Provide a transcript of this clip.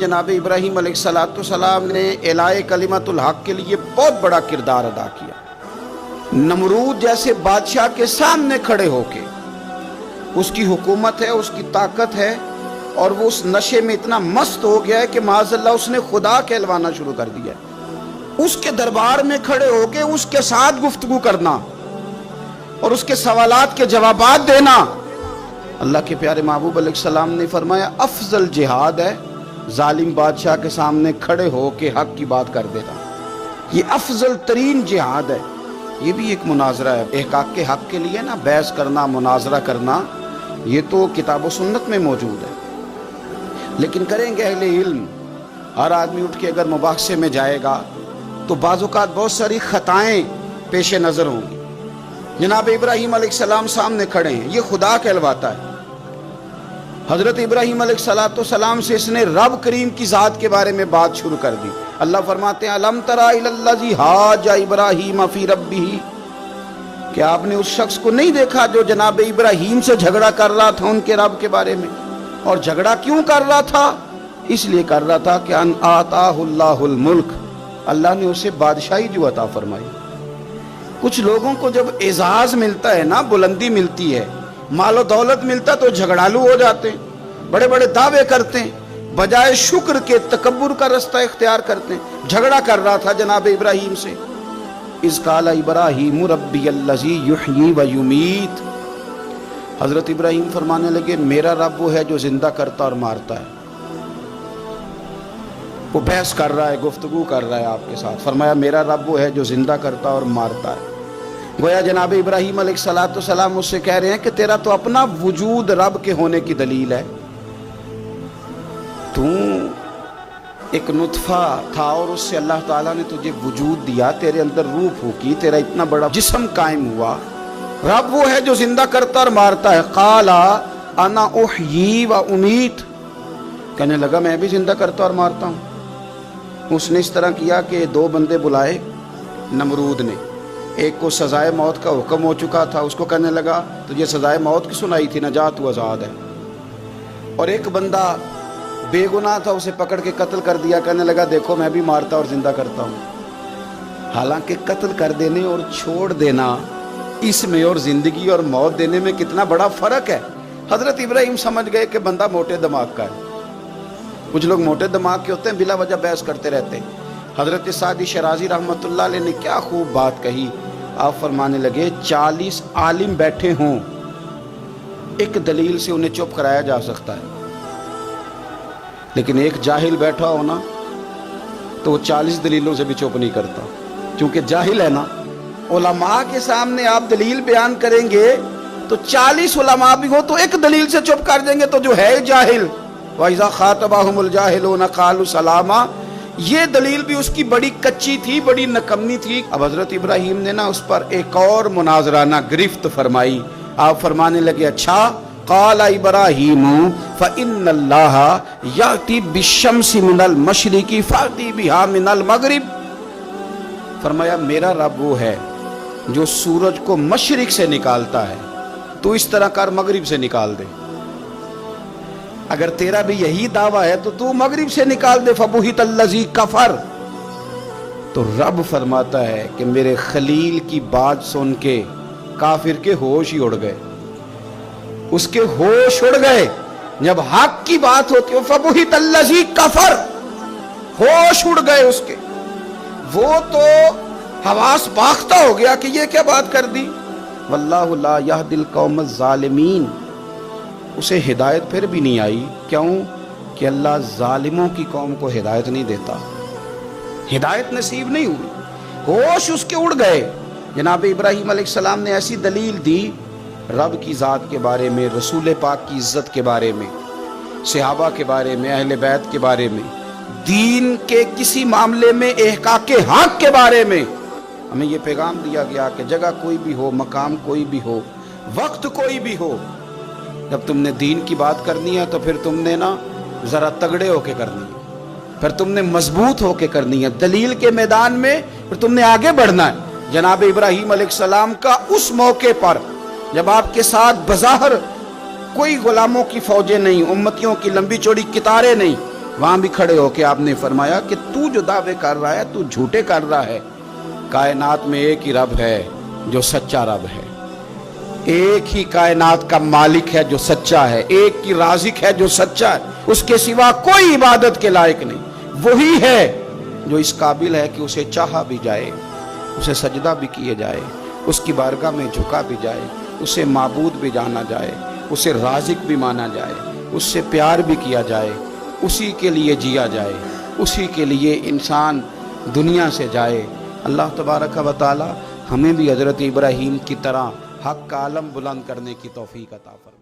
جناب ابراہیم علیہ السلام نے اعلاء کلمۃ الحق کے لیے بہت بڑا کردار ادا کیا۔ نمرود جیسے بادشاہ کے سامنے کھڑے ہو کے، اس کی حکومت ہے، اس کی طاقت ہے، اور وہ اس نشے میں اتنا مست ہو گیا ہے کہ معاذ اللہ اس نے خدا کہلوانا شروع کر دیا ہے۔ اس کے دربار میں کھڑے ہو کے اس کے ساتھ گفتگو کرنا اور اس کے سوالات کے جوابات دینا، اللہ کے پیارے محبوب علیہ السلام نے فرمایا افضل جہاد ہے ظالم بادشاہ کے سامنے کھڑے ہو کے حق کی بات کر دینا۔ یہ افضل ترین جہاد ہے۔ یہ بھی ایک مناظرہ ہے احقاق کے حق کے لیے نا، بحث کرنا، مناظرہ کرنا، یہ تو کتاب و سنت میں موجود ہے۔ لیکن کریں گے اہل علم، ہر آدمی اٹھ کے اگر مباحثے میں جائے گا تو بعض اوقات بہت ساری خطائیں پیش نظر ہوں گی۔ جناب ابراہیم علیہ السلام سامنے کھڑے ہیں، یہ خدا کہلواتا ہے۔ حضرت ابراہیم علیہ السلام سے اس نے رب کریم کی ذات کے بارے میں بات شروع کر دی۔ اللہ فرماتے ہیں الم تری الی الذی حاج ابراہیم فی ربہ، کہ آپ نے اس شخص کو نہیں دیکھا جو جناب ابراہیم سے جھگڑا کر رہا تھا ان کے رب کے بارے میں؟ اور جھگڑا کیوں کر رہا تھا؟ اس لیے کر رہا تھا کہ ان آتاہ اللہ الملک، اللہ نے اسے بادشاہی جو عطا فرمائی۔ کچھ لوگوں کو جب اعزاز ملتا ہے نا، بلندی ملتی ہے، مال و دولت ملتا تو جھگڑالو ہو جاتے ہیں، بڑے بڑے دعوے کرتے ہیں، بجائے شکر کے تکبر کا رستہ اختیار کرتے ہیں۔ جھگڑا کر رہا تھا جناب ابراہیم سے۔ اذ قال ابراہیم ربی الذی یحیی و یمیت، حضرت ابراہیم فرمانے لگے میرا رب وہ ہے جو زندہ کرتا اور مارتا ہے۔ وہ بحث کر رہا ہے، گفتگو کر رہا ہے آپ کے ساتھ، فرمایا میرا رب وہ ہے جو زندہ کرتا اور مارتا ہے۔ گویا جناب ابراہیم علیہ السلام اس سے کہہ رہے ہیں کہ تیرا تو اپنا وجود رب کے ہونے کی دلیل ہے۔ تو ایک نطفہ تھا اور اس سے اللہ تعالیٰ نے تجھے وجود دیا، تیرے اندر روح پھونکی، تیرا اتنا بڑا جسم قائم ہوا۔ رب وہ ہے جو زندہ کرتا اور مارتا ہے۔ قال انا احیی و امیت، کہنے لگا میں بھی زندہ کرتا اور مارتا ہوں۔ اس نے اس طرح کیا کہ دو بندے بلائے نمرود نے، ایک کو سزائے موت کا حکم ہو چکا تھا، اس کو کہنے لگا تجھے سزائے موت کی سنائی تھی، نجات تو آزاد ہے۔ اور ایک بندہ بے گناہ تھا، اسے پکڑ کے قتل کر دیا، کہنے لگا دیکھو میں بھی مارتا اور زندہ کرتا ہوں۔ حالانکہ قتل کر دینے اور چھوڑ دینا، اس میں اور زندگی اور موت دینے میں کتنا بڑا فرق ہے۔ حضرت ابراہیم سمجھ گئے کہ بندہ موٹے دماغ کا ہے۔ کچھ لوگ موٹے دماغ کے ہوتے ہیں، بلا وجہ بحث کرتے رہتے ہیں۔ حضرت سعدی شرازی رحمۃ اللہ علیہ نے کیا خوب بات کہی، آپ فرمانے لگے 40 عالم بیٹھے ہوں، ایک دلیل سے انہیں چپ کرایا جا سکتا ہے، لیکن ایک جاہل بیٹھا ہونا تو وہ 40 دلیلوں سے بھی چپ نہیں کرتا، چونکہ جاہل ہے نا۔ علماء کے سامنے آپ دلیل بیان کریں گے تو 40 علماء بھی ہو تو ایک دلیل سے چپ کر دیں گے تو جو ہے جاہل، وَإِذَا خَاطَبَهُمُ الْجَاهِلُونَ قَالُوا سَلَامًا، یہ دلیل بھی اس کی بڑی کچی تھی، بڑی نکمی تھی۔ اب حضرت ابراہیم نے نا اس پر ایک اور مناظرانہ گرفت فرمائی۔ آپ فرمانے لگے اچھا، قال ابراہیم فإن اللہ یأتی بالشمس من المشرق فأتی بہا من المغرب، فرمایا میرا رب وہ ہے جو سورج کو مشرق سے نکالتا ہے، تو اس طرح کر مغرب سے نکال دے۔ اگر تیرا بھی یہی دعویٰ ہے تو مغرب سے نکال دے۔ فبہت الذی کفر، تو رب فرماتا ہے کہ میرے خلیل کی بات سن کے کافر کے ہوش ہی اڑ گئے، اس کے ہوش اڑ گئے۔ جب حق کی بات ہوتی ہے فبہت الذی کفر، ہوش اڑ گئے اس کے، وہ تو حواس باختہ ہو گیا کہ یہ کیا بات کر دی۔ واللہ لا یہدی القوم الظالمین، اسے ہدایت پھر بھی نہیں آئی، کیوں کہ اللہ ظالموں کی قوم کو ہدایت نہیں دیتا، ہدایت نصیب نہیں ہوئی، ہوش اس کے اڑ گئے۔ جناب ابراہیم علیہ السلام نے ایسی دلیل دی رب کی ذات کے بارے میں، رسول پاک کی عزت کے بارے میں، صحابہ کے بارے میں، اہل بیت کے بارے میں، دین کے کسی معاملے میں، احقاق حق کے بارے میں۔ ہمیں یہ پیغام دیا گیا کہ جگہ کوئی بھی ہو، مقام کوئی بھی ہو، وقت کوئی بھی ہو، جب تم نے دین کی بات کرنی ہے تو پھر تم نے نا ذرا تگڑے ہو کے کرنی ہے، پھر تم نے مضبوط ہو کے کرنی ہے، دلیل کے میدان میں پھر تم نے آگے بڑھنا ہے۔ جناب ابراہیم علیہ السلام کا اس موقع پر جب آپ کے ساتھ بظاہر کوئی غلاموں کی فوجیں نہیں، امتیوں کی لمبی چوڑی قطاریں نہیں، وہاں بھی کھڑے ہو کے آپ نے فرمایا کہ تو جو دعوے کر رہا ہے تو جھوٹے کر رہا ہے، کائنات میں ایک ہی رب ہے جو سچا رب ہے، ایک ہی کائنات کا مالک ہے جو سچا ہے، ایک ہی رازق ہے جو سچا ہے، اس کے سوا کوئی عبادت کے لائق نہیں، وہی ہے جو اس قابل ہے کہ اسے چاہا بھی جائے، اسے سجدہ بھی کیے جائے، اس کی بارگاہ میں جھکا بھی جائے، اسے معبود بھی جانا جائے، اسے رازق بھی مانا جائے، اس سے پیار بھی کیا جائے، اسی کے لیے جیا جائے، اسی کے لیے انسان دنیا سے جائے۔ اللہ تبارک و تعالی ہمیں بھی حضرت ابراہیم کی طرح حق کا علم بلند کرنے کی توفیق عطا فرمائے۔